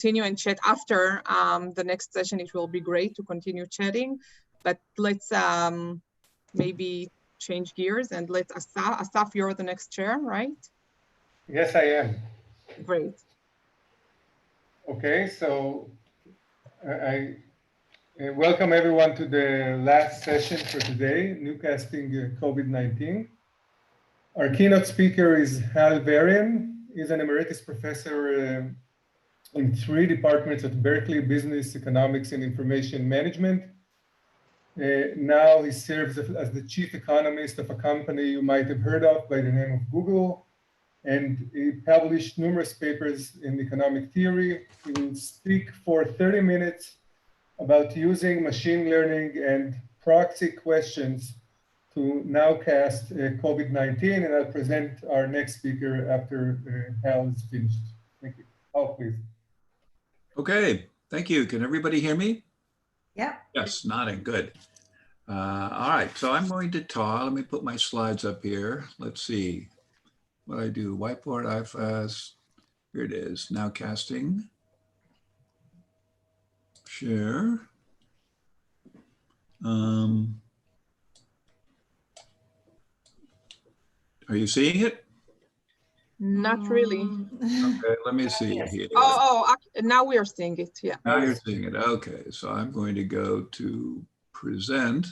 continue and chat after the next session. It will be great to continue chatting, but let's maybe change gears and let Asaf, you're the next chair, right? Yes, I am. Great. Okay, so I welcome everyone to the last session for today, Newcasting COVID-19. Our keynote speaker is Hal Varian. He's an emeritus professor in 3 departments at Berkeley: Business, Economics, and Information Management. Now he serves as the chief economist of a company you might have heard of by the name of Google, and he published numerous papers in economic theory. He will speak for 30 minutes about using machine learning and proxy questions to nowcast COVID-19, and I'll present our next speaker after Hal is finished. Thank you. Hal, please. Okay, thank you. Can everybody hear me? Yeah. Yes, nodding, good. All right, so I'm going to talk. Let me put my slides up here. Let's see what I do. Whiteboard, here it is, nowcasting. Share. Are you seeing it? Not really. Okay, let me see here. Oh, now we are seeing it, yeah. Now you're seeing it, okay. So I'm going to go to present,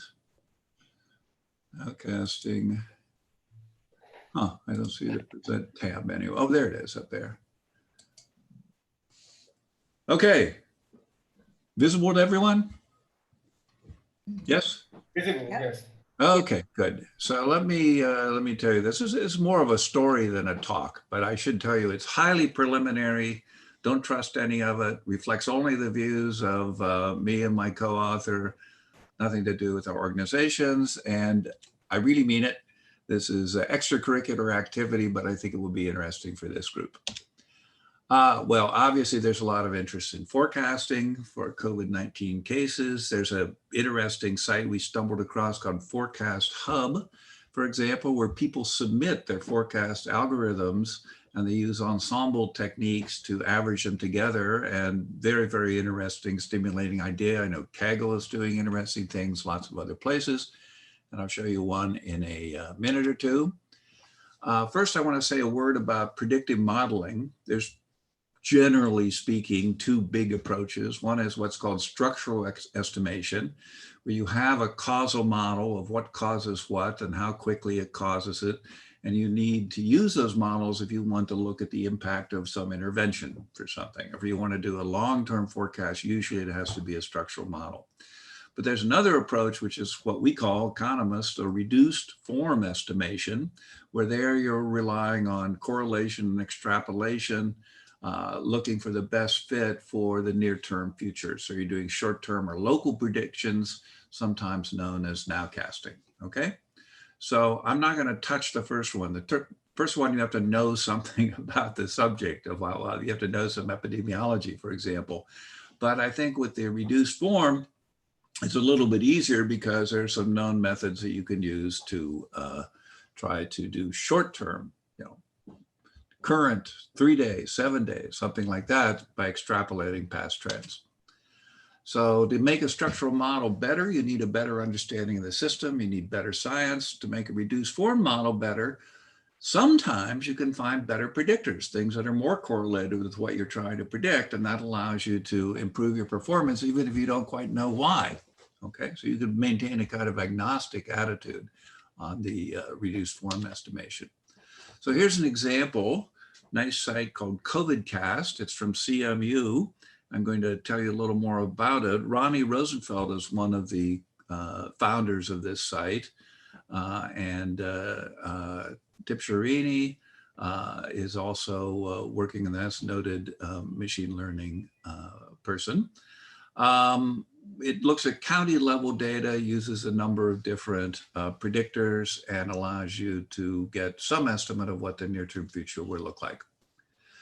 nowcasting. I don't see the present tab anyway. Oh, there it is up there. Okay, visible to everyone? Yes? Visible, yes. Okay, good. So let me tell you, this is more of a story than a talk, but I should tell you it's highly preliminary. Don't trust any of it. Reflects only the views of me and my co-author. Nothing to do with our organizations, and I really mean it. This is an extracurricular activity, but I think it will be interesting for this group. Well, obviously there's a lot of interest in forecasting for COVID-19 cases. There's an interesting site we stumbled across called Forecast Hub, for example, where people submit their forecast algorithms and they use ensemble techniques to average them together, and very, very interesting, stimulating idea. I know Kaggle is doing interesting things, lots of other places, and I'll show you one in a minute or two. First, I want to say a word about predictive modeling. There's generally speaking, 2 big approaches. One is what's called structural estimation, where you have a causal model of what causes what and how quickly it causes it. And you need to use those models if you want to look at the impact of some intervention for something. If you want to do a long-term forecast, usually it has to be a structural model. But there's another approach, which is what we call economists, or reduced form estimation, where there you're relying on correlation and extrapolation, looking for the best fit for the near-term future. So you're doing short-term or local predictions, sometimes known as nowcasting, okay? So I'm not gonna touch the first one. The first one, you have to know something about the subject of, well, you have to know some epidemiology, for example. But I think with the reduced form, it's a little bit easier because there's some known methods that you can use to try to do short-term, current 3 days, 7 days, something like that, by extrapolating past trends. So to make a structural model better, you need a better understanding of the system. You need better science. To make a reduced form model better, sometimes you can find better predictors, things that are more correlated with what you're trying to predict, and that allows you to improve your performance even if you don't quite know why. Okay, so you can maintain a kind of agnostic attitude on the reduced form estimation. So here's an example, nice site called COVIDcast. It's from CMU. I'm going to tell you a little more about it. Ronnie Rosenfeld is one of the founders of this site, and Tipsharini is also working on this, noted machine learning person. It looks at county level data, uses a number of different predictors, and allows you to get some estimate of what the near-term future will look like.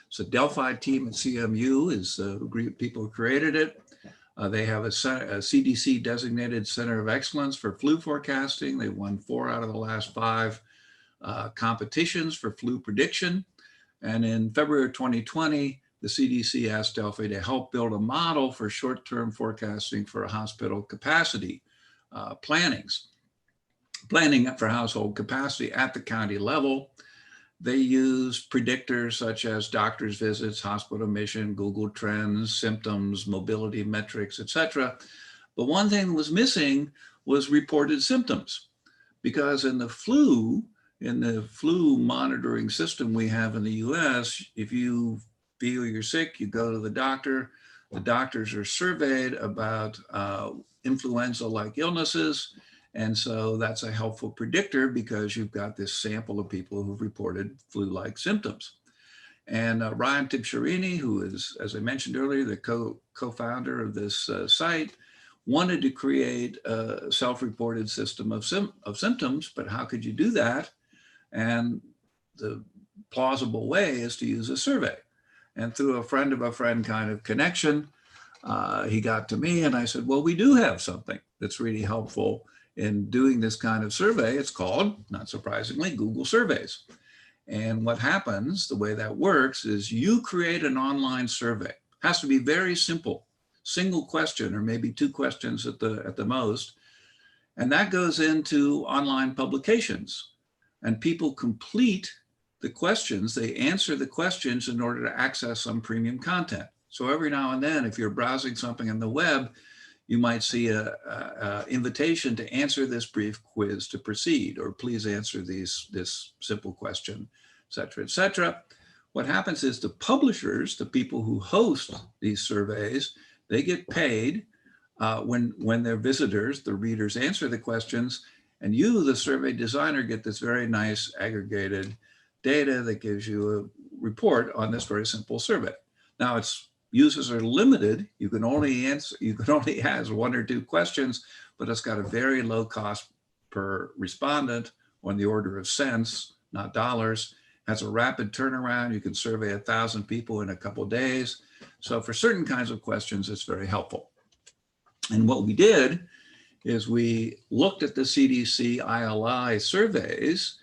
So Delphi team at CMU is the group of people who created it. They have a CDC designated Center of Excellence for flu forecasting. They won 4 out of the last 5 competitions for flu prediction. And in February of 2020, the CDC asked Delphi to help build a model for short-term forecasting for hospital capacity planning for household capacity at the county level. They use predictors such as doctor's visits, hospital admission, Google Trends, symptoms, mobility metrics, etc. But one thing that was missing was reported symptoms, because in the flu monitoring system we have in the US, if you feel you're sick, you go to the doctor. The doctors are surveyed about influenza-like illnesses. And so that's a helpful predictor because you've got this sample of people who've reported flu-like symptoms. And Ryan Tibsherini, who is, as I mentioned earlier, the co-founder of this site, wanted to create a self-reported system of symptoms, but how could you do that? And the plausible way is to use a survey. And through a friend of a friend kind of connection, he got to me and I said, well, we do have something that's really helpful in doing this kind of survey. It's called, not surprisingly, Google Surveys. And what happens, the way that works, is you create an online survey. It has to be very simple, single question or maybe 2 questions at the most. And that goes into online publications. And people complete the questions, they answer the questions in order to access some premium content. So every now and then, if you're browsing something on the web, you might see a invitation to answer this brief quiz to proceed, or please answer this simple question, et cetera, et cetera. What happens is the publishers, the people who host these surveys, they get paid when their visitors, the readers, answer the questions, and you, the survey designer, get this very nice aggregated data that gives you a report on this very simple survey. Now, its users are limited. You can only ask 1 or 2 questions, but it's got a very low cost per respondent on the order of cents, not dollars. Has a rapid turnaround. You can survey 1,000 people in a couple of days. So for certain kinds of questions, it's very helpful. And what we did is we looked at the CDC ILI surveys,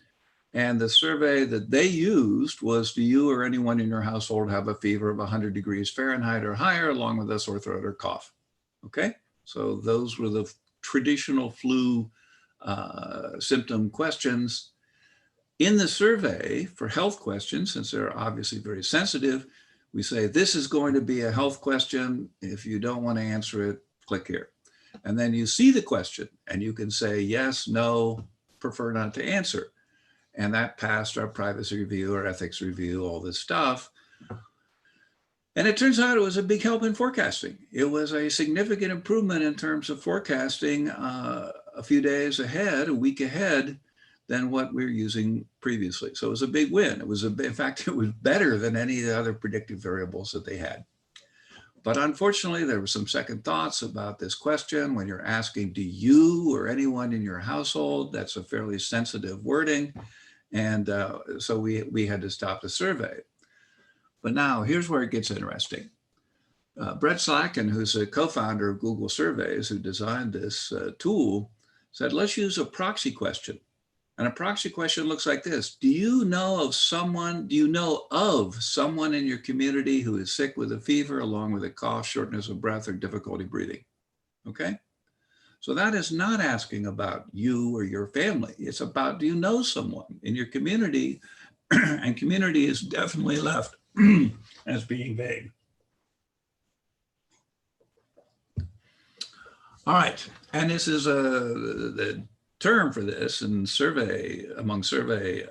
and the survey that they used was, do you or anyone in your household have a fever of 100 degrees Fahrenheit or higher, along with a sore throat or cough? Okay, so those were the traditional flu symptom questions. In the survey for health questions, since they're obviously very sensitive, we say, this is going to be a health question. If you don't want to answer it, click here. And then you see the question and you can say yes, no, prefer not to answer. And that passed our privacy review, our ethics review, all this stuff. And it turns out it was a big help in forecasting. It was a significant improvement in terms of forecasting a few days ahead, a week ahead than what we were using previously. So it was a big win. It was, in fact, it was better than any of the other predictive variables that they had. But unfortunately, there were some second thoughts about this question. When you're asking, do you or anyone in your household, that's a fairly sensitive wording. And so we had to stop the survey. But now here's where it gets interesting. Brett Slacken, who's a co-founder of Google Surveys, who designed this tool, said, let's use a proxy question. And a proxy question looks like this. Do you know of someone in your community who is sick with a fever, along with a cough, shortness of breath, or difficulty breathing? Okay. So that is not asking about you or your family. It's about, do you know someone in your community? And community is definitely left as being vague. All right. And this is the term for this in among survey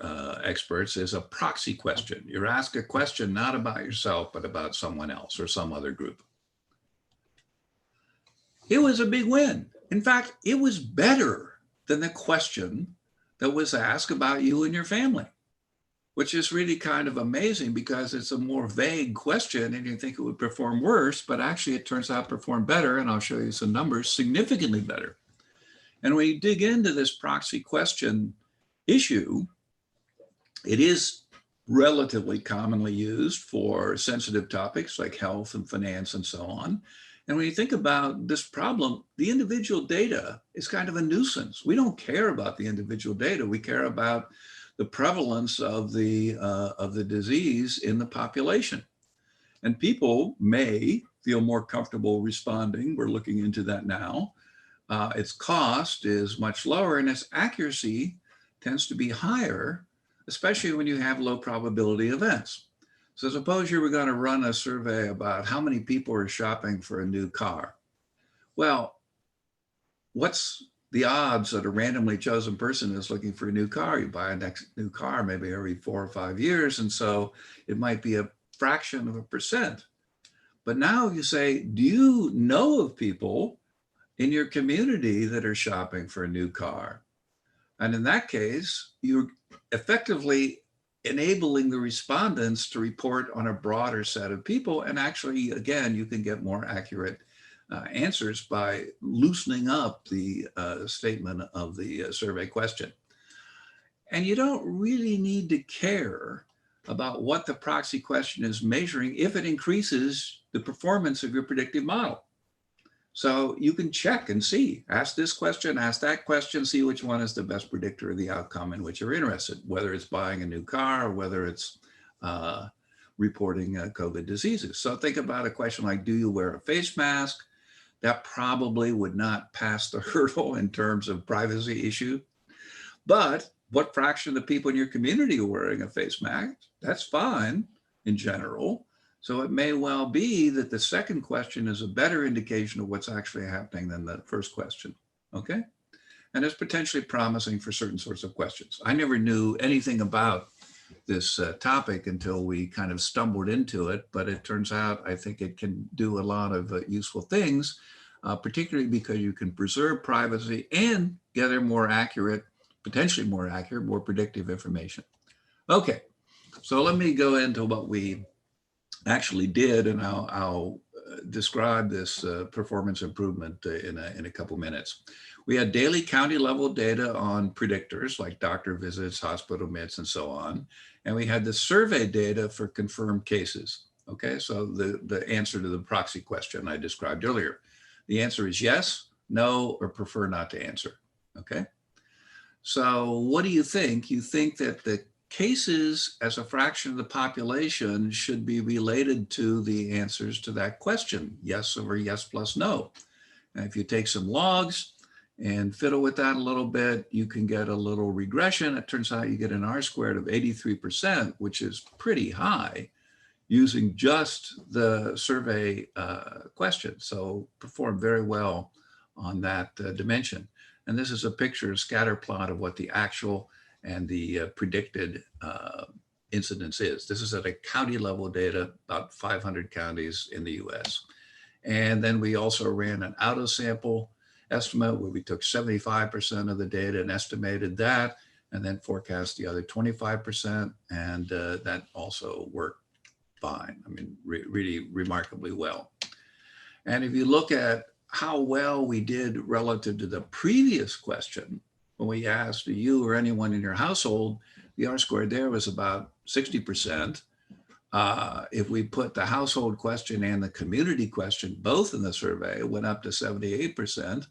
experts is a proxy question. You ask a question not about yourself, but about someone else or some other group. It was a big win. In fact, it was better than the question that was asked about you and your family, which is really kind of amazing because it's a more vague question and you think it would perform worse, but actually it turns out to perform better. And I'll show you some numbers, significantly better. And when you dig into this proxy question issue, it is relatively commonly used for sensitive topics like health and finance and so on. And when you think about this problem, the individual data is kind of a nuisance. We don't care about the individual data. We care about the prevalence of the disease in the population. And people may feel more comfortable responding. We're looking into that now. Its cost is much lower and its accuracy tends to be higher, especially when you have low probability events. So suppose you were going to run a survey about how many people are shopping for a new car. Well, what's the odds that a randomly chosen person is looking for a new car? You buy a new car maybe every 4 or 5 years, and so it might be a fraction of a percent. But now you say, do you know of people in your community that are shopping for a new car? And in that case, you're effectively enabling the respondents to report on a broader set of people. And actually, again, you can get more accurate answers by loosening up the statement of the survey question. And you don't really need to care about what the proxy question is measuring if it increases the performance of your predictive model. So you can check and see, ask this question, ask that question, see which one is the best predictor of the outcome in which you're interested, whether it's buying a new car or whether it's reporting COVID diseases. So think about a question like, do you wear a face mask? That probably would not pass the hurdle in terms of privacy issue. But what fraction of the people in your community are wearing a face mask? That's fine in general. So it may well be that the second question is a better indication of what's actually happening than the first question, okay? And it's potentially promising for certain sorts of questions. I never knew anything about this topic until we kind of stumbled into it, but it turns out I think it can do a lot of useful things, particularly because you can preserve privacy and gather more accurate, potentially more accurate, more predictive information. Okay, so let me go into what we actually did, and I'll describe this performance improvement in a couple minutes. We had daily county level data on predictors like doctor visits, hospital admits, and so on. And we had the survey data for confirmed cases. Okay, so the answer to the proxy question I described earlier. The answer is yes, no, or prefer not to answer. Okay, so what do you think? You think that the cases as a fraction of the population should be related to the answers to that question, yes over yes plus no. And if you take some logs and fiddle with that a little bit, you can get a little regression. It turns out you get an R-squared of 83%, which is pretty high using just the survey question. So perform very well on that dimension. And this is a picture, a scatter plot of what the actual and the predicted incidence is. This is at a county level data, about 500 counties in the US. And then we also ran an out of sample estimate where we took 75% of the data and estimated that, and then forecast the other 25%. And that also worked fine. I mean, really remarkably well. And if you look at how well we did relative to the previous question, when we asked you or anyone in your household, the R-squared there was about 60%. If we put the household question and the community question both in the survey, it went up to 78%.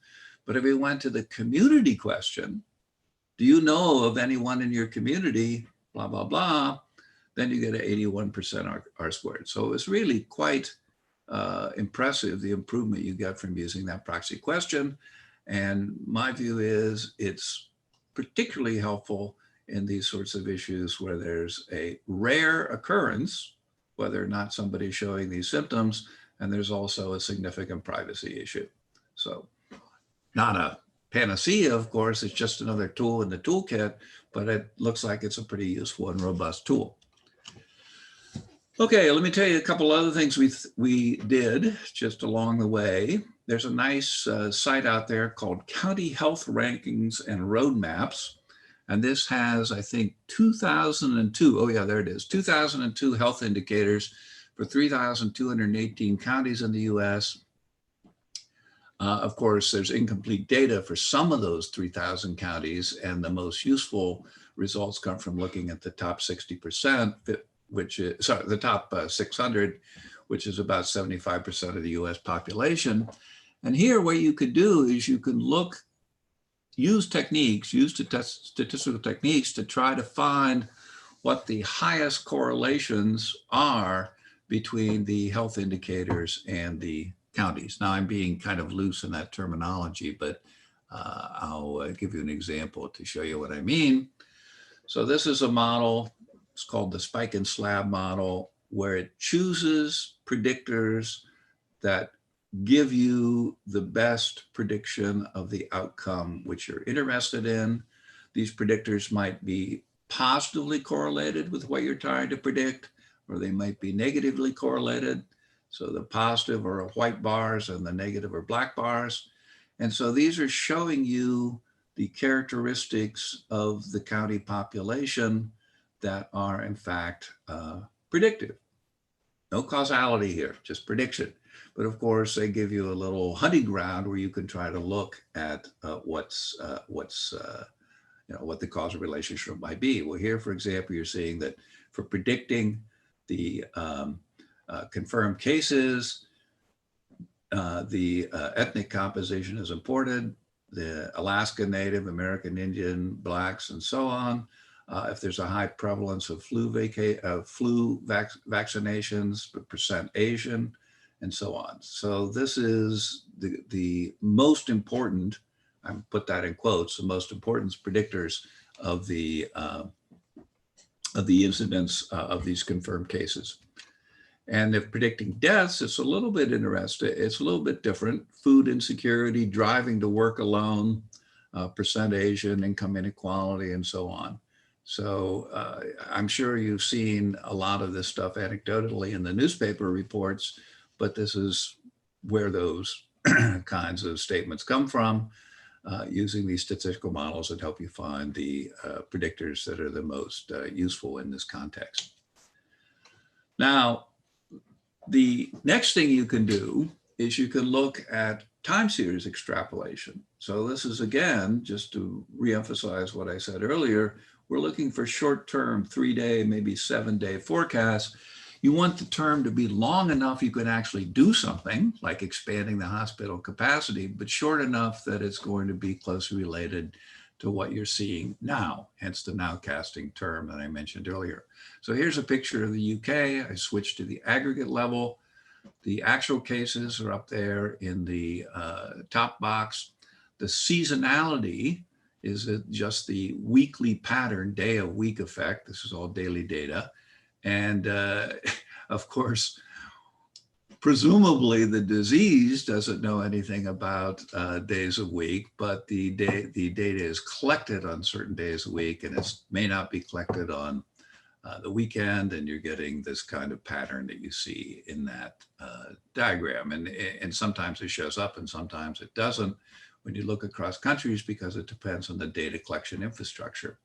But if we went to the community question, do you know of anyone in your community, blah, blah, blah, then you get an 81% R-squared. So it's really quite impressive, the improvement you get from using that proxy question. And my view is it's particularly helpful in these sorts of issues where there's a rare occurrence, whether or not somebody's showing these symptoms, and there's also a significant privacy issue. So not a panacea, of course, it's just another tool in the toolkit, but it looks like it's a pretty useful and robust tool. Okay, let me tell you a couple other things we did just along the way. There's a nice site out there called County Health Rankings and Roadmaps. And this has, I think, 2002, oh yeah, there it is, 2002 health indicators for 3,218 counties in the US. Of course, there's incomplete data for some of those 3,000 counties, and the most useful results come from looking at the top 60%, which is, sorry, the top 600, which is about 75% of the US population. And here what you could do is you can look, use statistical techniques to try to find what the highest correlations are between the health indicators and the counties. Now, I'm being kind of loose in that terminology, but I'll give you an example to show you what I mean. So this is a model, it's called the spike and slab model, where it chooses predictors that give you the best prediction of the outcome which you're interested in. These predictors might be positively correlated with what you're trying to predict, or they might be negatively correlated. So the positive are white bars and the negative are black bars. And so these are showing you the characteristics of the county population that are in fact predictive. No causality here, just prediction. But of course, they give you a little hunting ground where you can try to look at what the causal relationship might be. Well, here, for example, you're seeing that for predicting the confirmed cases, the ethnic composition is important, the Alaska Native, American Indian, Blacks, and so on. If there's a high prevalence of flu vaccinations, percent Asian, and so on. So this is the most important, I put that in quotes, the most important predictors of the incidence of these confirmed cases. And if predicting deaths, it's a little bit interesting. It's a little bit different. Food insecurity, driving to work alone, percent Asian, income inequality, and so on. So I'm sure you've seen a lot of this stuff anecdotally in the newspaper reports, but this is where those kinds of statements come from, using these statistical models that help you find the predictors that are the most useful in this context. Now, the next thing you can do is you can look at time series extrapolation. So this is, again, just to reemphasize what I said earlier, we're looking for short-term 3-day, maybe 7-day forecasts. You want the term to be long enough you can actually do something, like expanding the hospital capacity, but short enough that it's going to be closely related to what you're seeing now, hence the nowcasting term that I mentioned earlier. So here's a picture of the UK. I switched to the aggregate level. The actual cases are up there in the top box. The seasonality is just the weekly pattern, day of week effect. This is all daily data. And of course, presumably the disease doesn't know anything about days a week, but the data is collected on certain days a week, and it may not be collected on the weekend, and you're getting this kind of pattern that you see in that diagram. And sometimes it shows up and sometimes it doesn't when you look across countries, because it depends on the data collection infrastructure.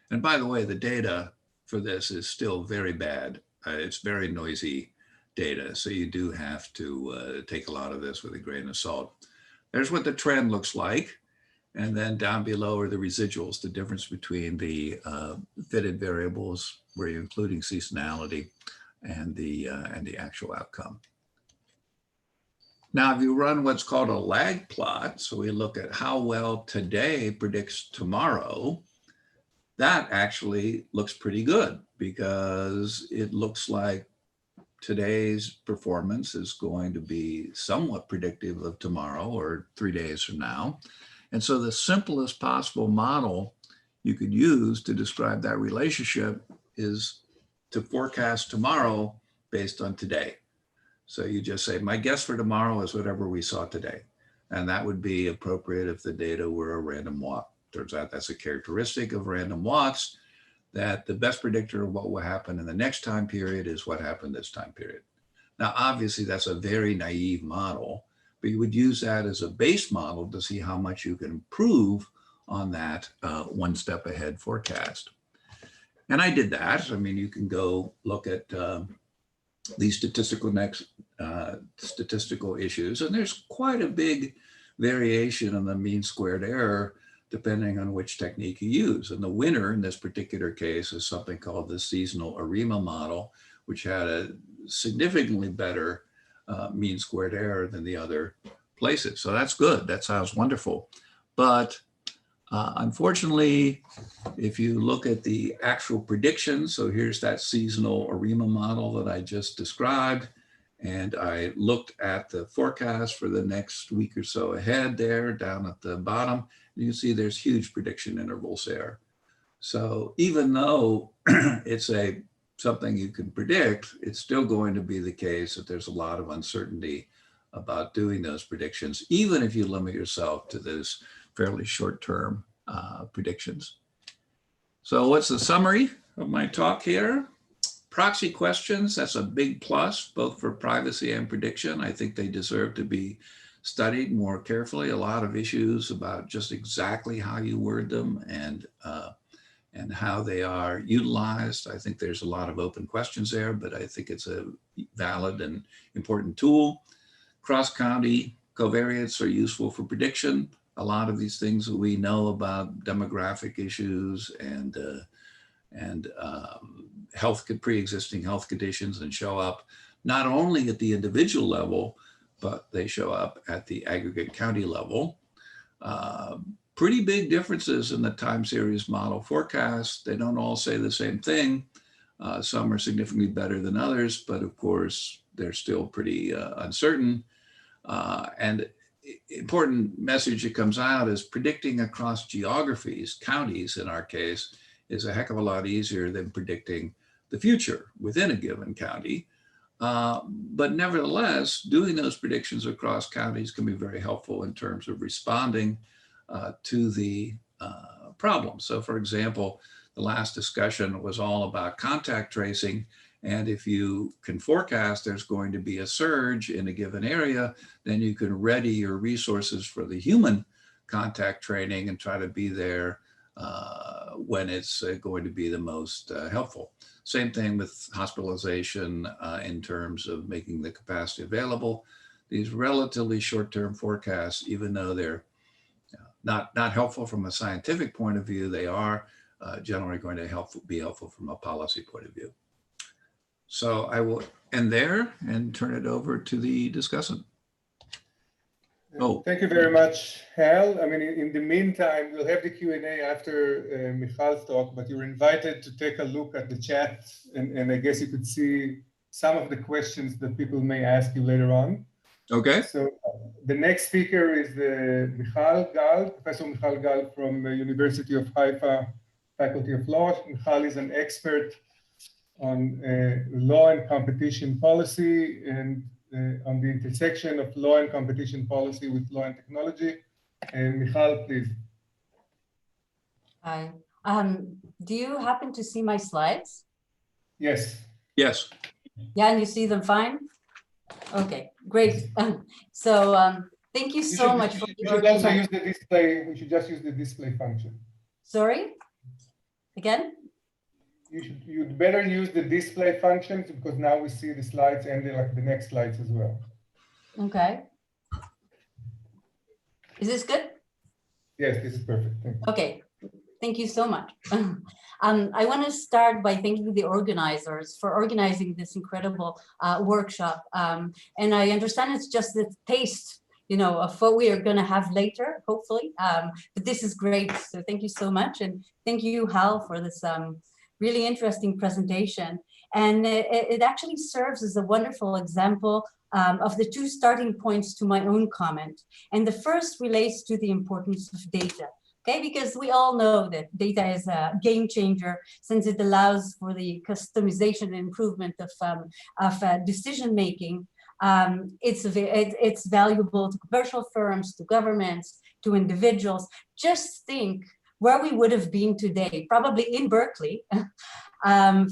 And by the way, the data for this is still very bad. It's very noisy data. So you do have to take a lot of this with a grain of salt. There's what the trend looks like. And then down below are the residuals, the difference between the fitted variables, where you're including seasonality, and the actual outcome. Now, if you run what's called a lag plot, so we look at how well today predicts tomorrow, that actually looks pretty good, because it looks like today's performance is going to be somewhat predictive of tomorrow or 3 days from now. And so the simplest possible model you could use to describe that relationship is to forecast tomorrow based on today. So you just say, my guess for tomorrow is whatever we saw today. And that would be appropriate if the data were a random walk. Turns out that's a characteristic of random walks, that the best predictor of what will happen in the next time period is what happened this time period. Now, obviously, that's a very naive model, but you would use that as a base model to see how much you can improve on that one step ahead forecast. And I did that. I mean, you can go look at these statistical issues, and there's quite a big variation in the mean squared error depending on which technique you use. And the winner in this particular case is something called the seasonal ARIMA model, which had a significantly better mean squared error than the other places. So that's good. That sounds wonderful. But Unfortunately, if you look at the actual predictions, so here's that seasonal ARIMA model that I just described, and I looked at the forecast for the next week or so ahead there down at the bottom, and you see there's huge prediction intervals there. So even though it's something you can predict, it's still going to be the case that there's a lot of uncertainty about doing those predictions, even if you limit yourself to those fairly short-term predictions. So what's the summary of my talk here? Proxy questions, that's a big plus, both for privacy and prediction. I think they deserve to be studied more carefully. A lot of issues about just exactly how you word them and how they are utilized. I think there's a lot of open questions there, but I think it's a valid and important tool. Cross-county covariates are useful for prediction. A lot of these things that we know about demographic issues and pre-existing health conditions and show up not only at the individual level, but they show up at the aggregate county level. Pretty big differences in the time series model forecasts. They don't all say the same thing. Some are significantly better than others, but of course, they're still pretty uncertain. And important message that comes out is predicting across geographies, counties in our case, is a heck of a lot easier than predicting the future within a given county. But nevertheless, doing those predictions across counties can be very helpful in terms of responding to the problem. So for example, the last discussion was all about contact tracing. And if you can forecast there's going to be a surge in a given area, then you can ready your resources for the human contact training and try to be there when it's going to be the most helpful. Same thing with hospitalization in terms of making the capacity available. These relatively short-term forecasts, even though they're not helpful from a scientific point of view, they are generally going to be helpful from a policy point of view. So I will end there and turn it over to the discussant. Oh, thank you very much, Hal. I mean, in the meantime, we'll have the Q&A after Michal's talk, but you're invited to take a look at the chat, and I guess you could see some of the questions that people may ask you later on. okay. So the next speaker is Michal Gal, Professor Michal Gal from University of Haifa Faculty of Law. Michal is an expert on law and competition policy and on the intersection of law and competition policy with law and technology. And Michal, please. Hi. Do you happen to see my slides? Yes. Yes. Yeah, and you see them fine? Okay, great. So thank you so much for you should also use the display. We should just use the display function. Sorry? Again? You'd better use the display functions because now we see the slides and the next slides as well. Okay. Is this good? Yes, this is perfect. Thank you. Okay, thank you so much. I want to start by thanking the organizers for organizing this incredible workshop. And I understand it's just the taste, of what we are going to have later, hopefully. But this is great. So thank you so much. And thank you, Hal, for this really interesting presentation. And it actually serves as a wonderful example of the two starting points to my own comment. And the first relates to the importance of data. Okay, because we all know that data is a game changer since it allows for the customization and improvement of decision making. It's valuable to commercial firms, to governments, to individuals. Just think where we would have been today, probably in Berkeley,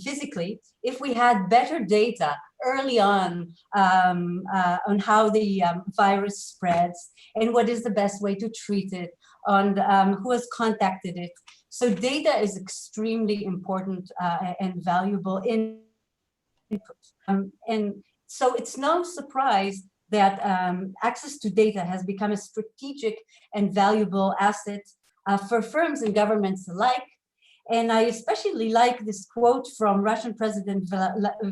physically, if we had better data early on how the virus spreads and what is the best way to treat it, and who has contacted it. So data is extremely important and valuable input. And so it's no surprise that access to data has become a strategic and valuable asset for firms and governments alike. And I especially like this quote from Russian President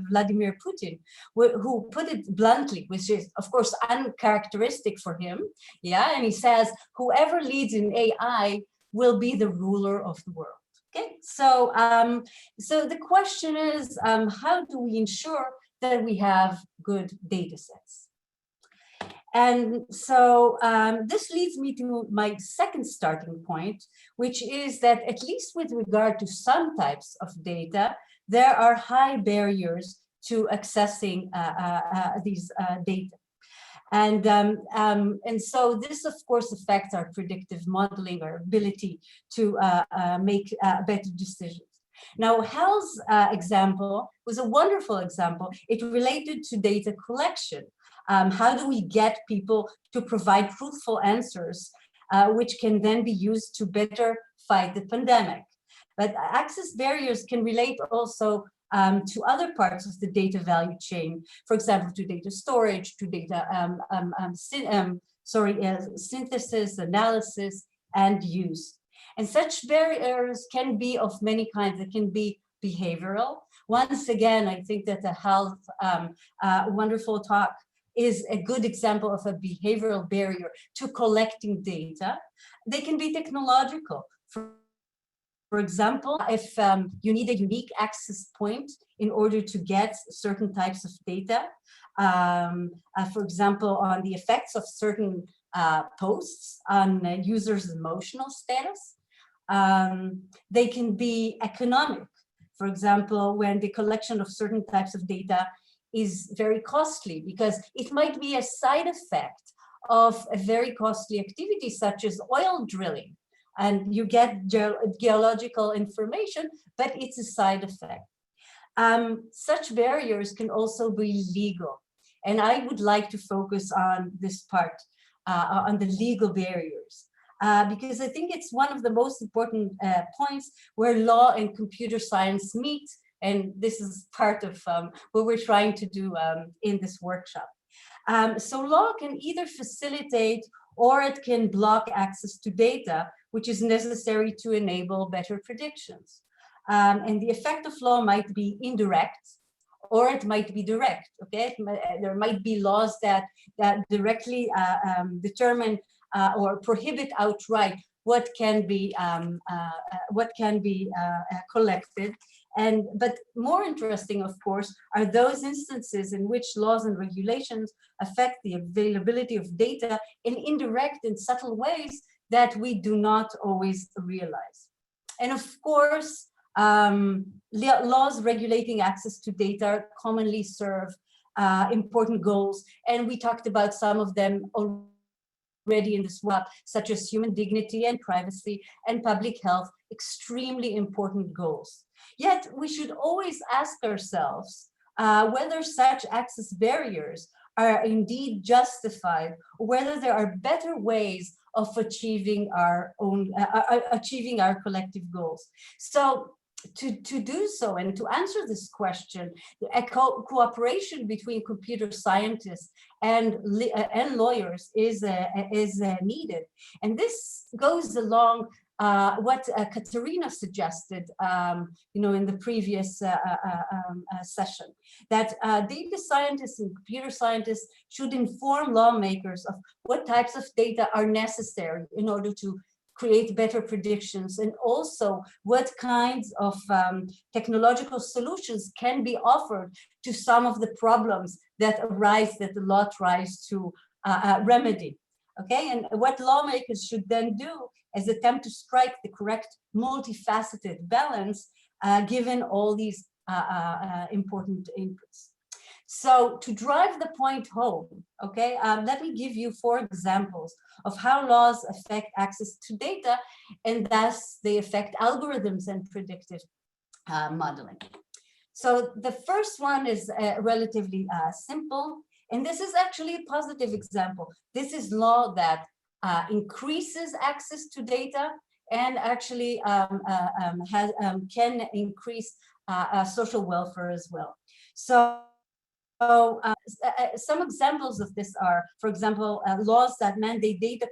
Vladimir Putin, who put it bluntly, which is, of course, uncharacteristic for him. Yeah, and he says, whoever leads in AI will be the ruler of the world. Okay, so so the question is, how do we ensure that we have good data sets? And so this leads me to my second starting point, which is that at least with regard to some types of data, there are high barriers to accessing these data. And so this, of course, affects our predictive modeling, our ability to make better decisions. Now, Hal's example was a wonderful example. It related to data collection. How do we get people to provide truthful answers, which can then be used to better fight the pandemic? But access barriers can relate also to other parts of the data value chain, for example, to data storage, to data synthesis, analysis, and use. And such barriers can be of many kinds. It can be behavioral. Once again, I think that the Hal's wonderful talk is a good example of a behavioral barrier to collecting data. They can be technological. For example, if you need a unique access point in order to get certain types of data, for example, on the effects of certain posts on users' emotional status, they can be economic. For example, when the collection of certain types of data is very costly, because it might be a side effect of a very costly activity such as oil drilling. And you get geological information, but it's a side effect. Such barriers can also be legal. And I would like to focus on this part, on the legal barriers, because I think it's one of the most important points where law and computer science meet. And this is part of what we're trying to do in this workshop. So law can either facilitate or it can block access to data, which is necessary to enable better predictions. And the effect of law might be indirect, or it might be direct. Okay, there might be laws that directly determine or prohibit outright what can be collected. But more interesting, of course, are those instances in which laws and regulations affect the availability of data in indirect and subtle ways that we do not always realize. And of course, laws regulating access to data commonly serve important goals. And we talked about some of them already in this work, such as human dignity and privacy and public health, extremely important goals. Yet we should always ask ourselves whether such access barriers are indeed justified, or whether there are better ways of achieving our own, achieving our collective goals. So to do so and to answer this question, a cooperation between computer scientists and lawyers is needed. And this goes along what Katerina suggested, in the previous session, that data scientists and computer scientists should inform lawmakers of what types of data are necessary in order to create better predictions, and also what kinds of technological solutions can be offered to some of the problems that arise that the law tries to remedy. Okay, and what lawmakers should then do is attempt to strike the correct multifaceted balance given all these important inputs. So to drive the point home, okay, let me give you 4 examples of how laws affect access to data, and thus they affect algorithms and predictive modeling. So the first one is relatively simple, and this is actually a positive example. This is law that increases access to data and actually can increase social welfare as well. So some examples of this are, for example, laws that mandate data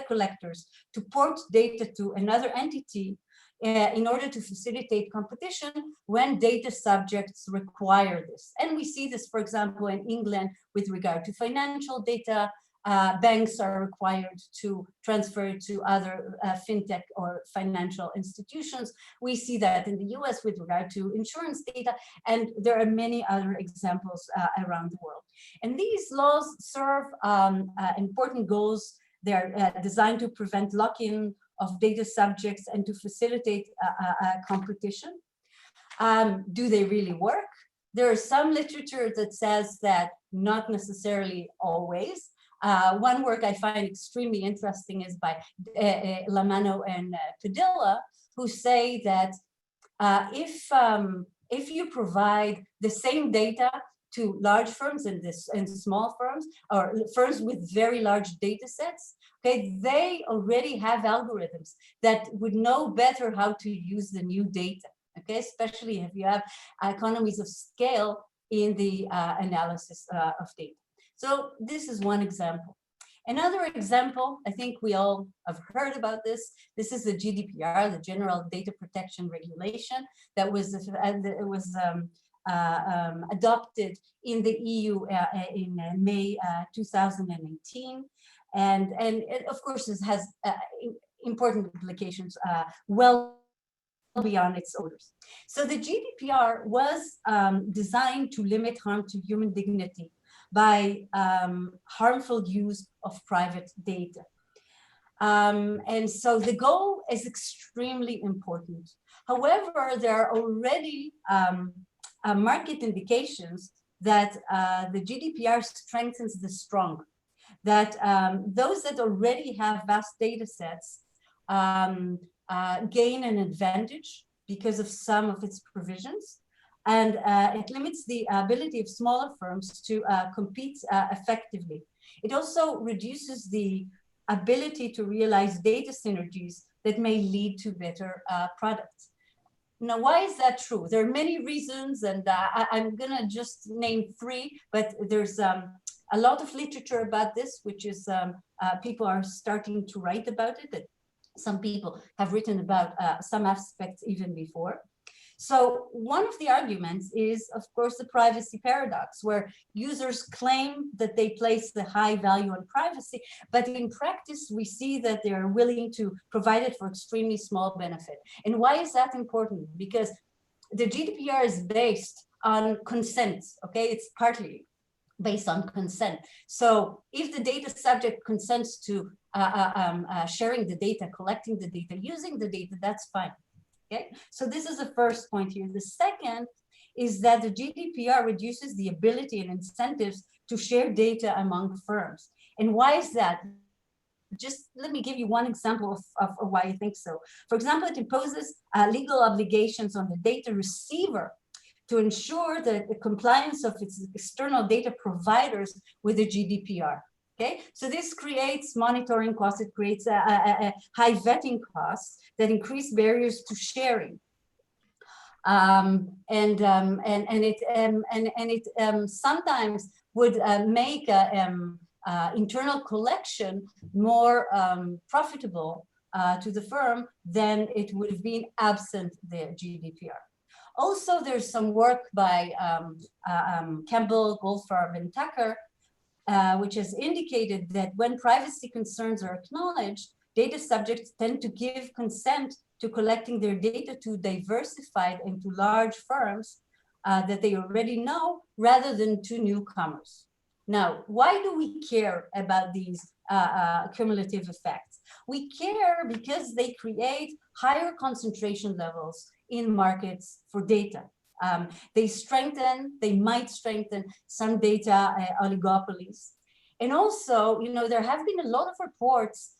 collectors to port data to another entity in order to facilitate competition when data subjects require this. And we see this, for example, in England with regard to financial data, banks are required to transfer to other fintech or financial institutions. We see that in the US with regard to insurance data, and there are many other examples around the world. And these laws serve important goals. They're designed to prevent lock-in of data subjects and to facilitate competition. Do they really work? There is some literature that says that not necessarily always. One work I find extremely interesting is by Lamano and Padilla, who say that if you provide the same data to large firms and small firms, or firms with very large data sets, okay, they already have algorithms that would know better how to use the new data, okay, especially if you have economies of scale in the analysis of data. So this is one example. Another example, I think we all have heard about this. This is the GDPR, the General Data Protection Regulation, that was adopted in the EU in May 2018. And it, of course, this has important implications well beyond its orders. So the GDPR was designed to limit harm to human dignity by harmful use of private data. And so the goal is extremely important. However, there are already market indications that the GDPR strengthens the strong, that those that already have vast data sets gain an advantage because of some of its provisions. And it limits the ability of smaller firms to compete effectively. It also reduces the ability to realize data synergies that may lead to better products. Now, why is that true? There are many reasons, and I'm gonna just name three, but there's a lot of literature about this, which is people are starting to write about it. That some people have written about some aspects even before. So one of the arguments is, of course, the privacy paradox, where users claim that they place the high value on privacy, but in practice, we see that they are willing to provide it for extremely small benefit. And why is that important? Because the GDPR is based on consent, okay? It's partly based on consent. So if the data subject consents to sharing the data, collecting the data, using the data, that's fine. Okay, so this is the first point here. The second is that the GDPR reduces the ability and incentives to share data among firms. And why is that? Just let me give you one example of why I think so. For example, it imposes legal obligations on the data receiver to ensure the compliance of its external data providers with the GDPR. Okay, so this creates monitoring costs, it creates high vetting costs that increase barriers to sharing. And it sometimes would make internal collection more profitable to the firm than it would have been absent the GDPR. Also, there's some work by Campbell, Goldfarb, and Tucker, which has indicated that when privacy concerns are acknowledged, data subjects tend to give consent to collecting their data to diversified and to large firms that they already know, rather than to newcomers. Now, why do we care about these cumulative effects? We care because they create higher concentration levels in markets for data. They might strengthen some data oligopolies. And also, you know, there have been a lot of reports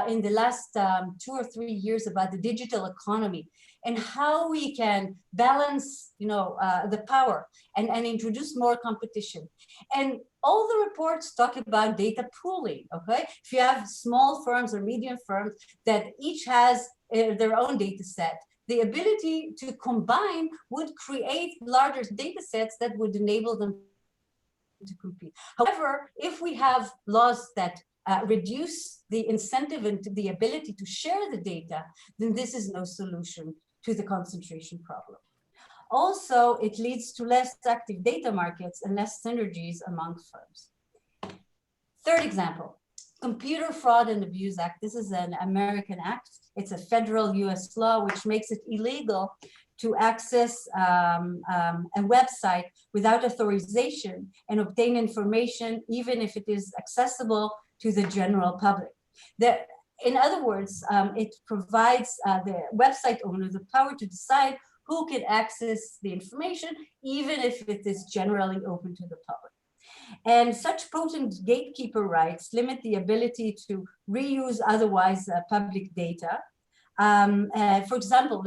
in the last 2 or 3 years about the digital economy and how we can balance, you know, the power and introduce more competition. And all the reports talk about data pooling, okay? If you have small firms or medium firms that each has their own data set, the ability to combine would create larger data sets that would enable them to compete. However, if we have laws that reduce the incentive and the ability to share the data, then this is no solution to the concentration problem. Also, it leads to less active data markets and less synergies among firms. Third example, Computer Fraud and Abuse Act. This is an American act. It's a federal US law which makes it illegal to access a website without authorization and obtain information, even if it is accessible to the general public. In other words, it provides the website owner the power to decide who can access the information, even if it is generally open to the public. And such potent gatekeeper rights limit the ability to reuse otherwise public data. For example,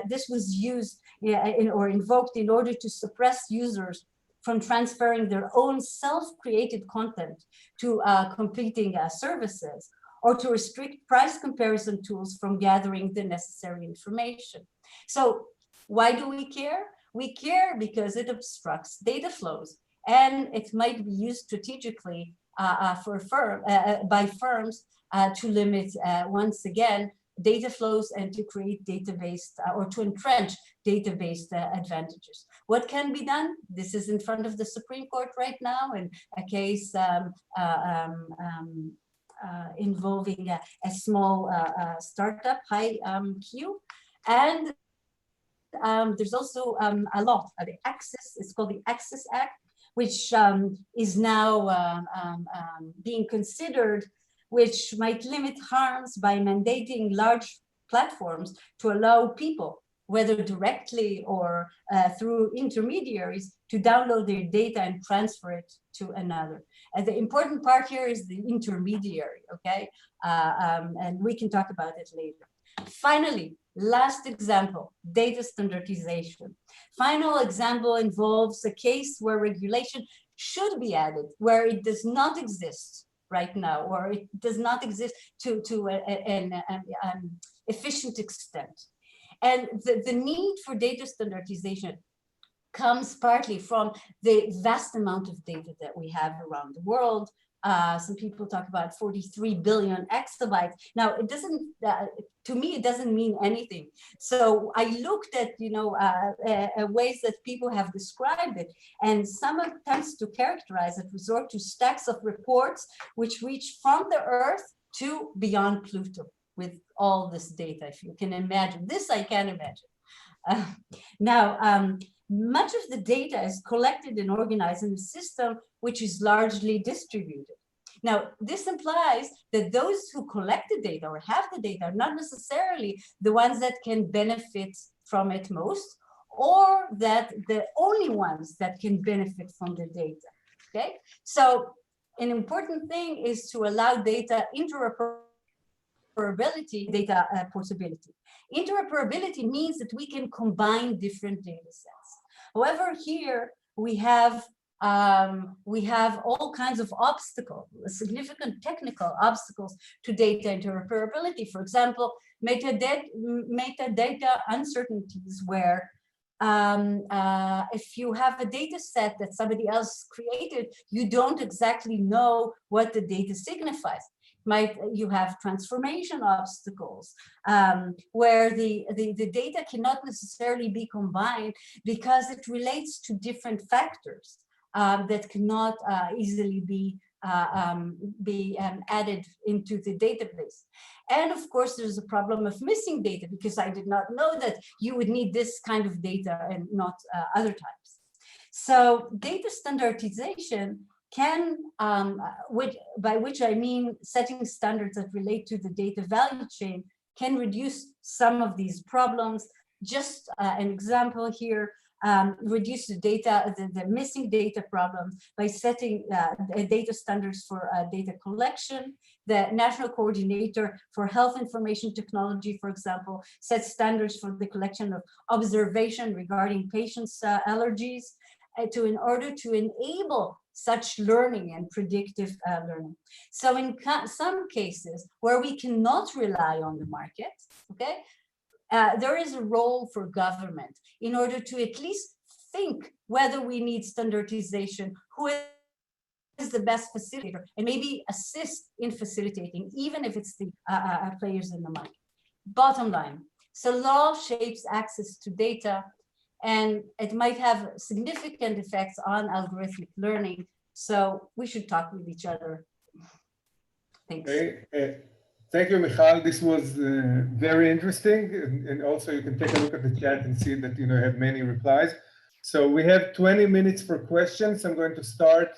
this was used or invoked in order to suppress users from transferring their own self-created content to competing services, or to restrict price comparison tools from gathering the necessary information. So why do we care? We care because it obstructs data flows, and it might be used strategically by firms to limit, once again, data flows and to create data-based or to entrench data-based advantages. What can be done? This is in front of the Supreme Court right now in a case involving a small startup, HiQ, and there's also a law, the Access, it's called the Access Act, which is now being considered, which might limit harms by mandating large platforms to allow people, whether directly or through intermediaries, to download their data and transfer it to another. And the important part here is the intermediary, okay? And we can talk about it later. Finally, last example, data standardization. Final example involves a case where regulation should be added, where it does not exist right now, or it does not exist to an efficient extent. And the need for data standardization comes partly from the vast amount of data that we have around the world. Some people talk about 43 billion exabytes. Now, it doesn't, to me, it doesn't mean anything. So I looked at, ways that people have described it, and some attempts to characterize it resort to stacks of reports which reach from the Earth to beyond Pluto with all this data, if you can imagine. This I can imagine. Much of the data is collected and organized in a system which is largely distributed. Now, this implies that those who collect the data or have the data are not necessarily the ones that can benefit from it most, or that the only ones that can benefit from the data, okay? So an important thing is to allow data interoperability, data portability. Interoperability means that we can combine different data sets. However, here we have all kinds of obstacles, significant technical obstacles to data interoperability. For example, metadata uncertainties, where if you have a data set that somebody else created, you don't exactly know what the data signifies. You have transformation obstacles, where the data cannot necessarily be combined because it relates to different factors that cannot easily be added into the database. And of course, there's a problem of missing data, because I did not know that you would need this kind of data and not other types. So data standardization can, by which I mean setting standards that relate to the data value chain, can reduce some of these problems. Just an example here, reduce the missing data problem by setting data standards for data collection. The National Coordinator for Health Information Technology, for example, sets standards for the collection of observation regarding patients' allergies in order to enable such learning and predictive learning. So in some cases where we cannot rely on the market, okay, there is a role for government in order to at least think whether we need standardization, who is the best facilitator, and maybe assist in facilitating, even if it's the players in the market. Bottom line, so law shapes access to data, and it might have significant effects on algorithmic learning, So we should talk with each other. Thanks. Okay. Thank you, Michal. This was very interesting. And also you can take a look at the chat and see that, I have many replies. So we have 20 minutes for questions. I'm going to start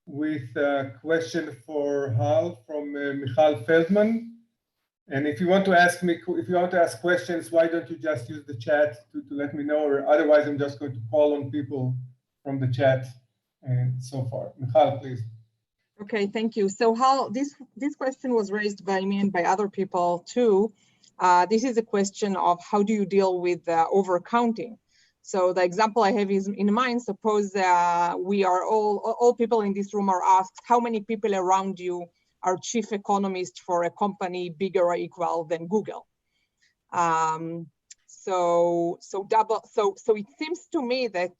with a question for Hal from Michal Feldman. And if you want to ask questions, why don't you just use the chat to let me know, or otherwise I'm just going to call on people from the chat and so far. Michal, please. Okay, thank you. So Hal, this question was raised by me and by other people too. This is a question of how do you deal with overcounting? So the example I have is in mind, suppose we are all people in this room are asked how many people around you are chief economists for a company bigger or equal than Google. So it seems to me that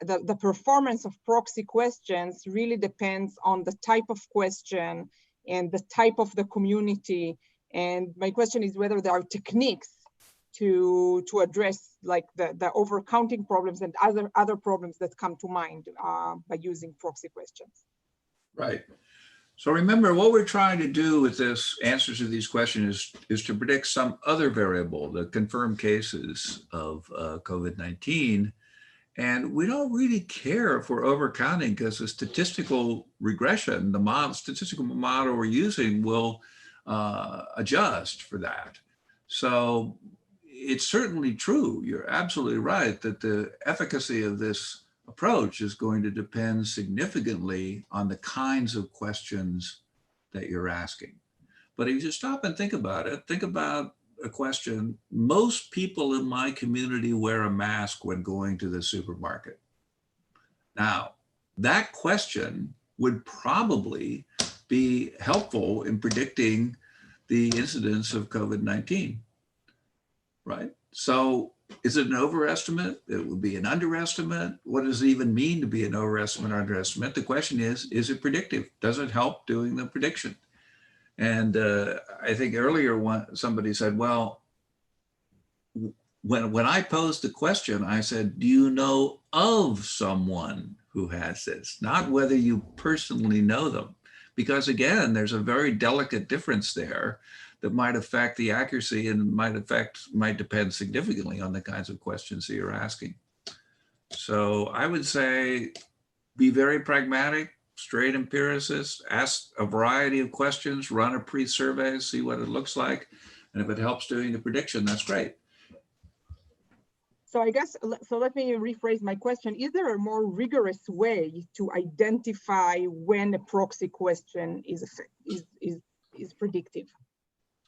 the performance of proxy questions really depends on the type of question and the type of the community. And my question is whether there are techniques to address like the overcounting problems and other problems that come to mind by using proxy questions. Right. So remember, what we're trying to do with this answers to these questions is to predict some other variable, the confirmed cases of COVID-19. And we don't really care if we're overcounting because the statistical regression, the statistical model we're using will adjust for that. So it's certainly true, you're absolutely right, that the efficacy of this approach is going to depend significantly on the kinds of questions that you're asking. But if you stop and think about it, think about a question. Most people in my community wear a mask when going to the supermarket. Now, that question would probably be helpful in predicting the incidence of COVID-19, right? So is it an overestimate? It would be an underestimate. What does it even mean to be an overestimate or underestimate? The question is it predictive? Does it help doing the prediction? And I think earlier somebody said, well, when I posed the question, I said, do you know of someone who has this? Not whether you personally know them. Because again, there's a very delicate difference there that might affect the accuracy and might depend significantly on the kinds of questions that you're asking. So I would say, be very pragmatic, straight empiricist, ask a variety of questions, run a pre-survey, see what it looks like. And if it helps doing the prediction, that's great. So I guess, so let me rephrase my question. Is there a more rigorous way to identify when a proxy question is predictive?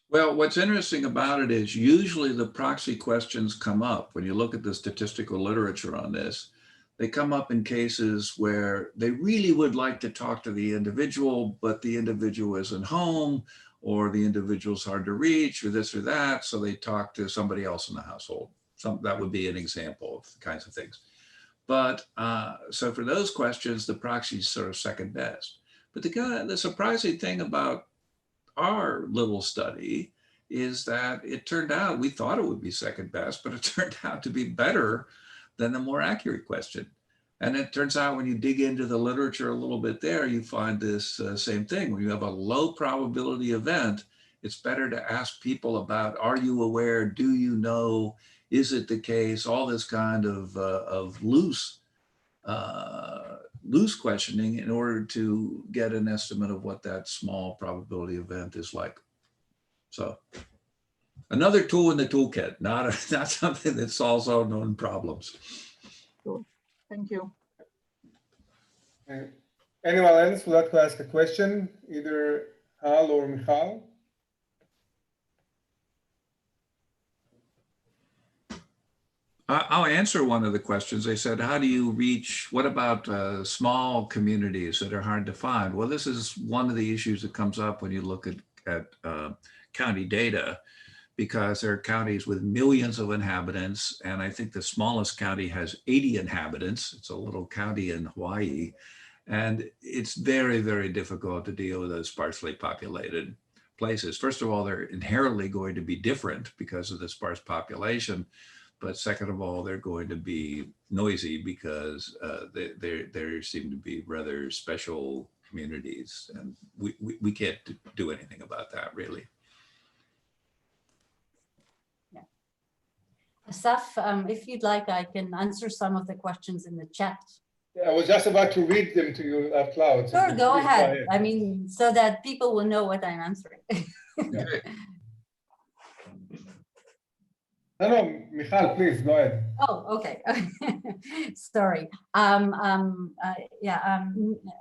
Well, what's interesting about it is usually the proxy questions come up when you look at the statistical literature on this. They come up in cases where they really would like to talk to the individual, but the individual isn't home, or the individual's hard to reach, or this or that, so they talk to somebody else in the household. That would be an example of the kinds of things. But so for those questions, the proxy is sort of second best. But the surprising thing about our little study is that it turned out, we thought it would be second best, but it turned out to be better than the more accurate question. And it turns out when you dig into the literature a little bit there, you find this same thing. When you have a low probability event, it's better to ask people about, are you aware, do you know, is it the case, all this kind of loose questioning in order to get an estimate of what that small probability event is like. So another tool in the toolkit, not something that solves all known problems. Cool. Thank you. Anyone else would like to ask a question, either Hal or Michal? I'll answer one of the questions. They said, how do you reach, what about small communities that are hard to find? Well, this is one of the issues that comes up when you look at county data, because there are counties with millions of inhabitants. And I think the smallest county has 80 inhabitants. It's a little county in Hawaii. And it's very, very difficult to deal with those sparsely populated places. First of all, they're inherently going to be different because of the sparse population. but second of all, they're going to be noisy because there seem to be rather special communities, and we can't do anything about that, really. Yeah. Asaf, if you'd like, I can answer some of the questions in the chat. Yeah, I was just about to read them to you out loud. Sure, so go ahead. I mean, so that people will know what I'm answering. Okay. No, Michal, please go ahead. Oh, okay. Sorry.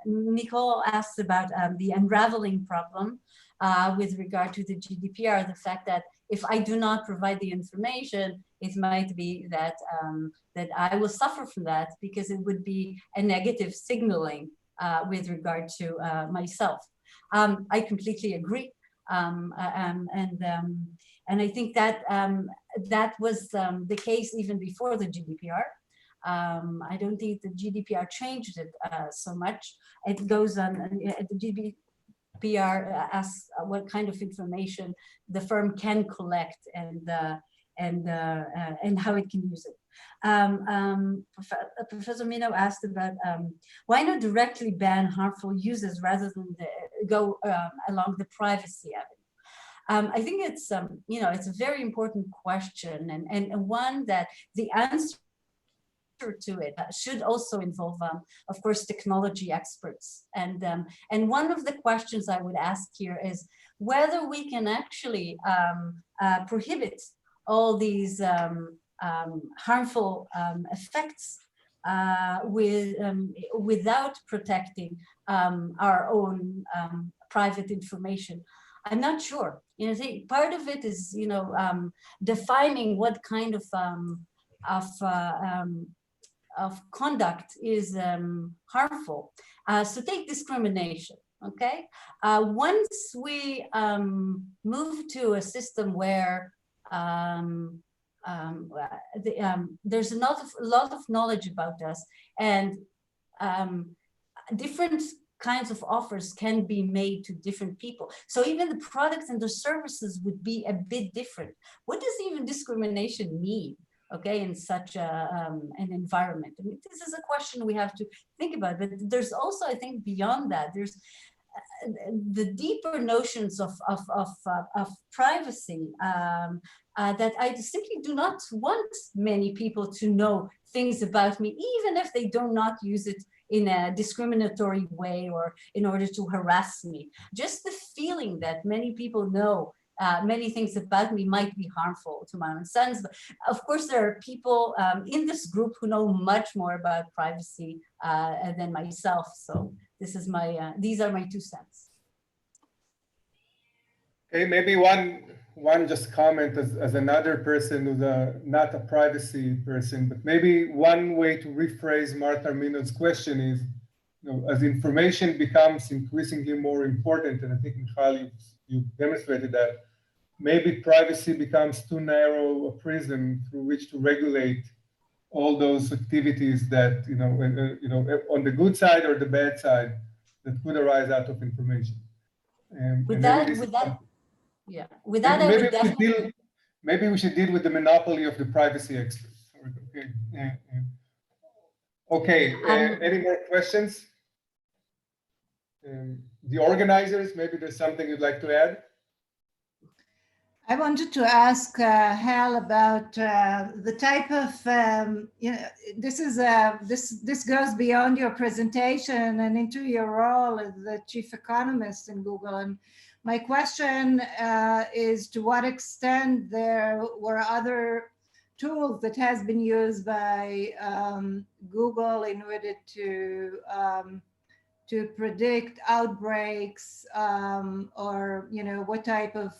Nicole asked about the unraveling problem with regard to the GDPR, the fact that if I do not provide the information, it might be that that I will suffer from that because it would be a negative signaling with regard to myself. I completely agree. And I think that that was the case even before the GDPR. I don't think the GDPR changed it so much. It goes on, the GDPR asks what kind of information the firm can collect and how it can use it. Professor Mino asked about why not directly ban harmful uses rather than go along the privacy avenue. I think it's it's a very important question and one that the answer to it should also involve, of course, technology experts. And one of the questions I would ask here is whether we can actually prohibit all these harmful effects without protecting our own private information. I'm not sure. I think part of it is, defining what kind of conduct is harmful. So take discrimination. Okay. Once we move to a system where there's a lot of knowledge about us, and different kinds of offers can be made to different people. So even the products and the services would be a bit different. What does even discrimination mean? Okay, in such an environment. I mean, this is a question we have to think about. But there's also, I think, beyond that, there's the deeper notions of privacy that I simply do not want many people to know things about me, even if they do not use it in a discriminatory way or in order to harass me. Just the feeling that many people know many things about me might be harmful to my own sons. But of course, there are people in this group who know much more about privacy than myself. So this is my, these are my 2 cents. Okay, maybe one just comment as another person who's not a privacy person, but maybe one way to rephrase Martha Mino's question is, as information becomes increasingly more important, and I think, Michal, you demonstrated that, maybe privacy becomes too narrow a prism through which to regulate all those activities that, on the good side or the bad side, that could arise out of information. Maybe we should deal with the monopoly of the privacy experts. Okay, any more questions? The organizers, maybe there's something you'd like to add? I wanted to ask Hal about the type of, this goes beyond your presentation and into your role as the chief economist in Google. And my question is, to what extent there were other tools that has been used by Google in order to predict outbreaks, or what type of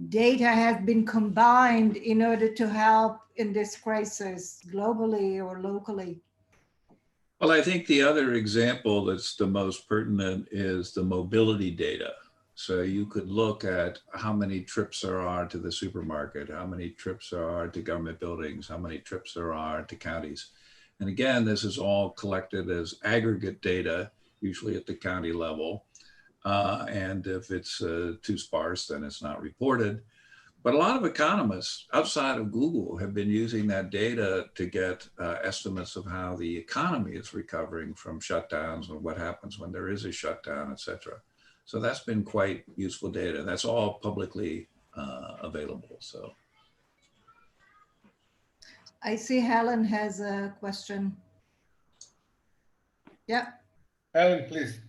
data has been combined in order to help in this crisis globally or locally? Well, I think the other example that's the most pertinent is the mobility data. So you could look at how many trips there are to the supermarket, how many trips there are to government buildings, how many trips there are to counties. And again, this is all collected as aggregate data, usually at the county level. And if it's too sparse, then it's not reported. But a lot of economists outside of Google have been using that data to get estimates of how the economy is recovering from shutdowns and what happens when there is a shutdown, et cetera. So that's been quite useful data. That's all publicly available. So I see Helen has a question. Yeah. Helen, please.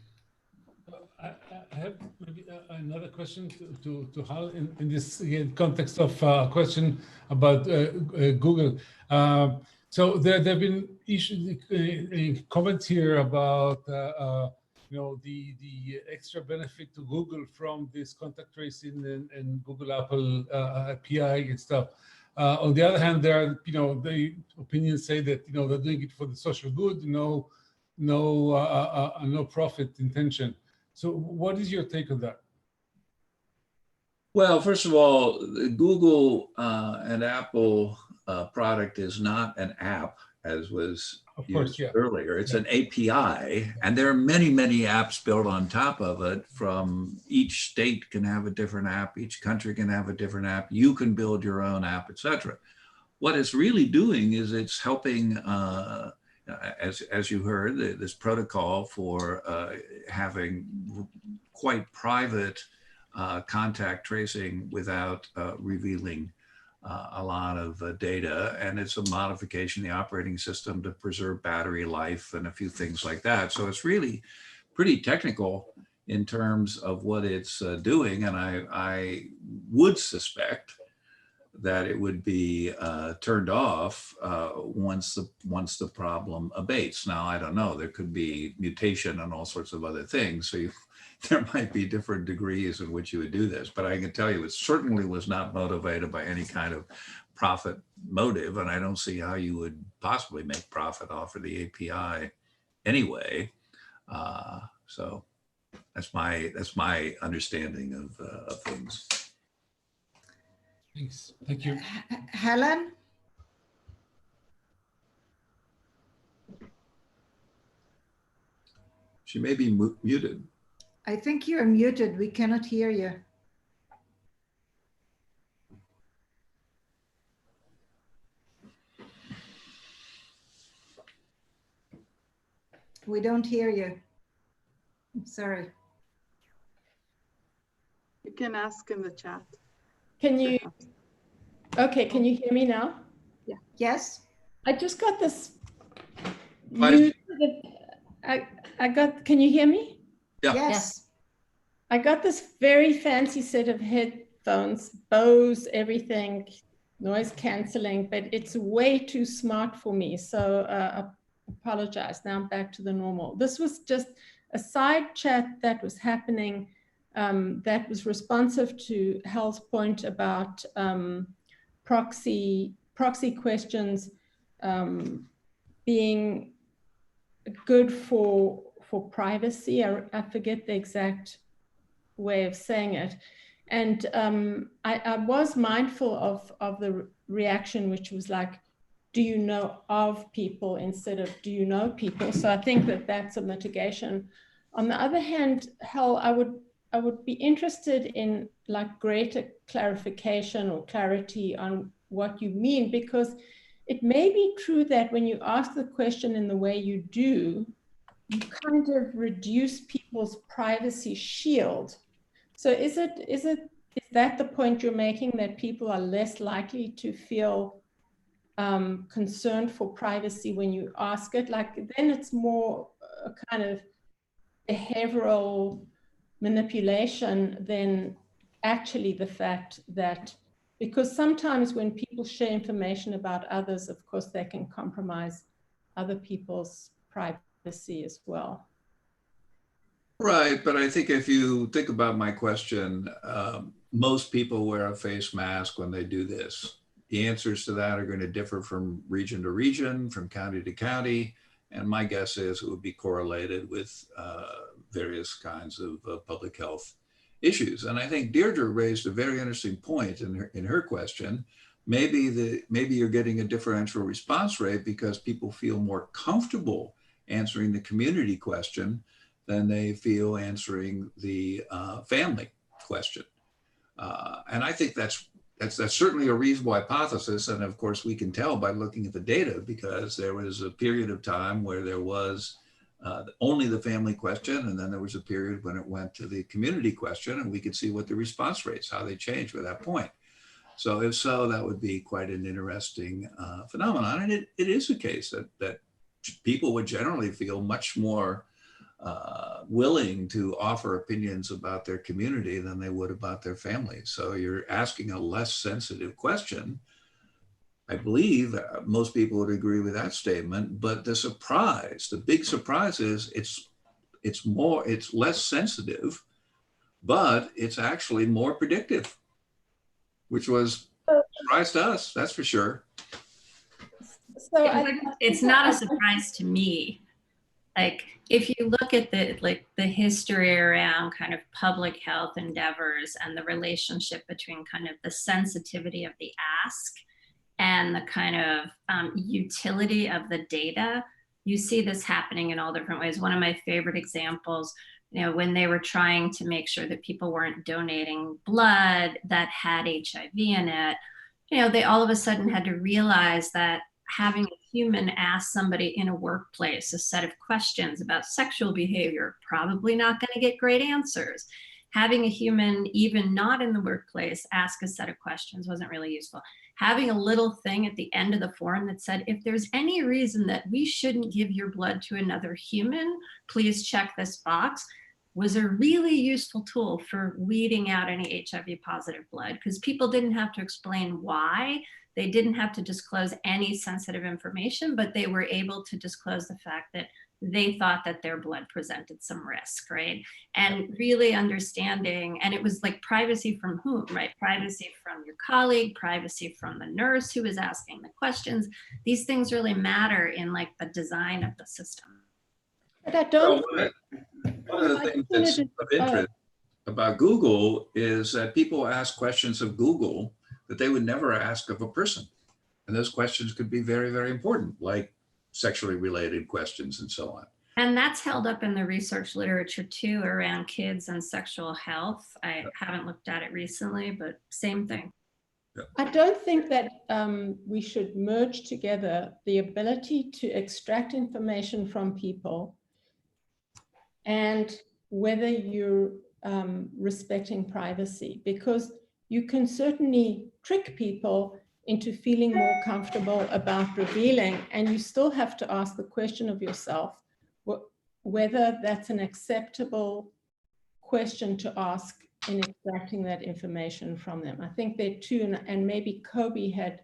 I have maybe another question to Hal in this context of question about Google. So there have been comments here about the extra benefit to Google from this contact tracing and Google Apple API and stuff. On the other hand, there are the opinions say that they're doing it for the social good, no profit intention. So what is your take on that? well, first of all, the Google and Apple product is not an app, as was used earlier. It's an API, and there are many, many apps built on top of it. From each state can have a different app, each country can have a different app. You can build your own app, etc. What it's really doing is it's helping, as you heard, this protocol for having quite private contact tracing without revealing a lot of data, and it's a modification of the operating system to preserve battery life and a few things like that. So it's really pretty technical in terms of what it's doing, and I would suspect that it would be turned off once the problem abates. Now, I don't know, there could be mutation and all sorts of other things. So there might be different degrees in which you would do this, but I can tell you it certainly was not motivated by any kind of profit motive. And I don't see how you would possibly make profit off of the API anyway. So that's my understanding of things. Thanks. Thank you. Helen? She may be muted. I think you're muted. We cannot hear you. We don't hear you. I'm sorry. You can ask in the chat. Can you, okay, can you hear me now? Yeah. Yes. I just got this new, can you hear me? Yeah. Yes. I got this very fancy set of headphones, Bose, everything, noise canceling, but it's way too smart for me. So I apologize. Now I'm back to the normal. This was just a side chat that was happening that was responsive to Hal's point about proxy questions being good for privacy. I forget the exact way of saying it. And I was mindful of the reaction, which was like, do you know of people instead of do you know people? So I think that that's a mitigation. On the other hand, Hal, I would be interested in like greater clarification or clarity on what you mean, because it may be true that when you ask the question in the way you do, you kind of reduce people's privacy shield. So is that the point you're making, that people are less likely to feel concerned for privacy when you ask it? Like then it's more a kind of behavioral manipulation than actually the fact that, because sometimes when people share information about others, of course, they can compromise other people's privacy as well. Right, but I think if you think about my question, most people wear a face mask when they do this. The answers to that are going to differ from region to region, from county to county, and my guess is it would be correlated with various kinds of public health issues. And I think Deirdre raised a very interesting point in her question. Maybe you're getting a differential response rate because people feel more comfortable answering the community question than they feel answering the family question. And I think that's certainly a reasonable hypothesis. And of course, we can tell by looking at the data, because there was a period of time where there was only the family question, and then there was a period when it went to the community question, and we could see what the response rates, how they changed at that point. So if so, that would be quite an interesting phenomenon. And it is the case that people would generally feel much more willing to offer opinions about their community than they would about their family. So you're asking a less sensitive question. I believe most people would agree with that statement, but the big surprise is it's less sensitive, but it's actually more predictive, which was a surprise to us, that's for sure. So it's not a surprise to me. Like, if you look at the history around kind of public health endeavors and the relationship between kind of the sensitivity of the ask and the kind of utility of the data, you see this happening in all different ways. One of my favorite examples, when they were trying to make sure that people weren't donating blood that had HIV in it, they all of a sudden had to realize that having a human ask somebody in a workplace a set of questions about sexual behavior, probably not going to get great answers. Having a human, even not in the workplace, ask a set of questions wasn't really useful. Having a little thing at the end of the form that said, if there's any reason that we shouldn't give your blood to another human, please check this box, was a really useful tool for weeding out any HIV positive blood, because people didn't have to explain why. They didn't have to disclose any sensitive information, but they were able to disclose the fact that they thought that their blood presented some risk, right? And really understanding, and it was like privacy from whom, right? Privacy from your colleague, privacy from the nurse who was asking the questions. These things really matter in like the design of the system. But I don't. One of the things that's of interest about Google is that people ask questions of Google that they would never ask of a person. And those questions could be very, very important, like sexually related questions and so on. And that's held up in the research literature too, around kids and sexual health. I haven't looked at it recently, but same thing. I don't think that we should merge together the ability to extract information from people and whether you're respecting privacy, because you can certainly trick people into feeling more comfortable about revealing, and you still have to ask the question of yourself, whether that's an acceptable question to ask in extracting that information from them. I think there are two, and maybe Kobe had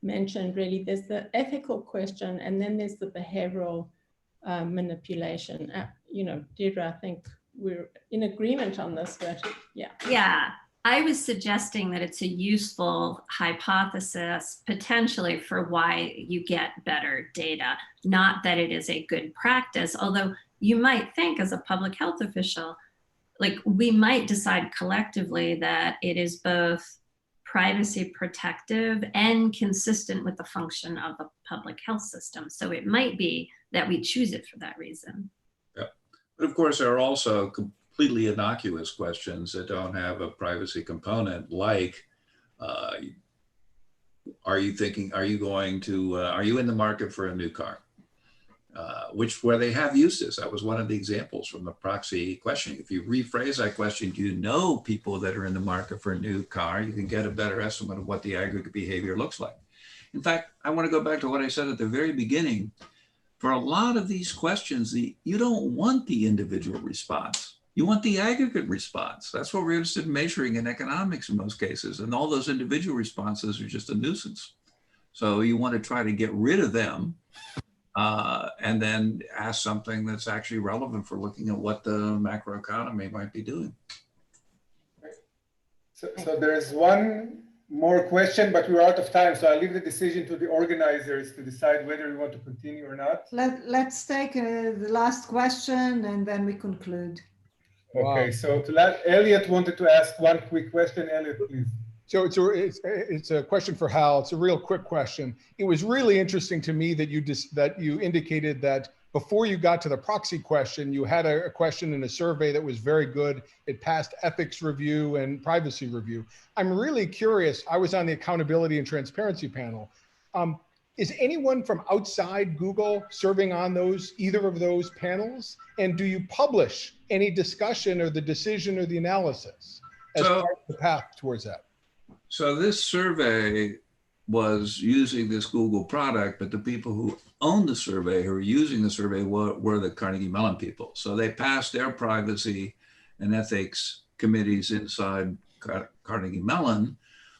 mentioned, really, there's the ethical question, and then there's the behavioral manipulation. Deirdre, I think we're in agreement on this, but yeah. Yeah. I was suggesting that it's a useful hypothesis potentially for why you get better data, not that it is a good practice, although you might think as a public health official, like we might decide collectively that it is both privacy protective and consistent with the function of the public health system. So it might be that we choose it for that reason. Yeah, but of course there are also completely innocuous questions that don't have a privacy component, like, are you in the market for a new car? Where they have used this. That was one of the examples from the proxy questioning. If you rephrase that question, do you know people that are in the market for a new car? You can get a better estimate of what the aggregate behavior looks like. In fact, I want to go back to what I said at the very beginning. For a lot of these questions, you don't want the individual response. You want the aggregate response. That's what we're interested in measuring in economics in most cases. And all those individual responses are just a nuisance. So you want to try to get rid of them and then ask something that's actually relevant for looking at what the macroeconomy might be doing. So there's one more question, but we're out of time. So I'll leave the decision to the organizers to decide whether we want to continue or not. Let's take the last question and then we conclude. Okay, so Elliot wanted to ask one quick question. Elliot, please. So it's a question for Hal. It's a real quick question. It was really interesting to me that you indicated that before you got to the proxy question, you had a question in a survey that was very good. It passed ethics review and privacy review. I'm really curious. I was on the accountability and transparency panel. Is anyone from outside Google serving on either of those panels? And do you publish any discussion or the decision or the analysis as part of the path towards that? So this survey was using this Google product, but the people who own the survey, who are using the survey, were the Carnegie Mellon people. So they passed their privacy and ethics committees inside Carnegie Mellon.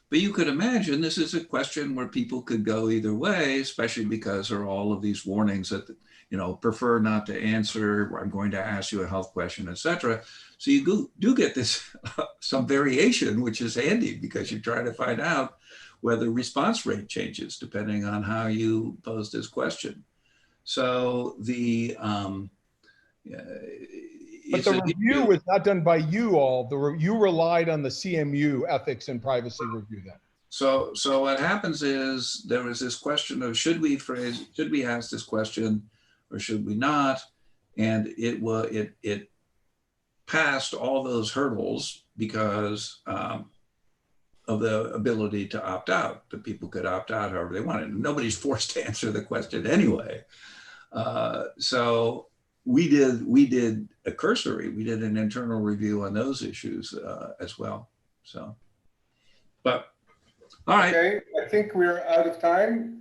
But you could imagine this is a question where people could go either way, especially because there are all of these warnings that, prefer not to answer, I'm going to ask you a health question, etc. So you do get this, some variation, which is handy because you're trying to find out whether response rate changes depending on how you pose this question. So the but the review was not done by you all. You relied on the CMU ethics and privacy review then. So what happens is there was this question of should we ask this question or should we not? And it passed all those hurdles because of the ability to opt out. The people could opt out however they wanted. Nobody's forced to answer the question anyway. So we did a cursory, we did an internal review on those issues as well. So, but all right. Okay, I think we're out of time.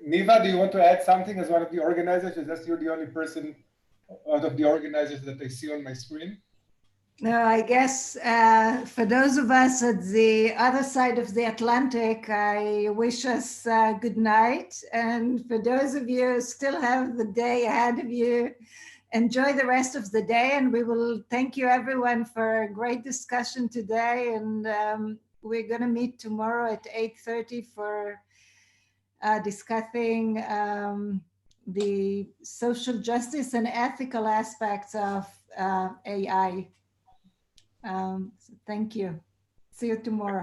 Niva, do you want to add something as one of the organizers? Is that you're the only person out of the organizers that I see on my screen? No, I guess for those of us at the other side of the Atlantic, I wish us good night. And for those of you who still have the day ahead of you, enjoy the rest of the day. And we will thank you everyone for a great discussion today. And we're going to meet tomorrow at 8:30 for discussing the social justice and ethical aspects of AI. So thank you. See you tomorrow.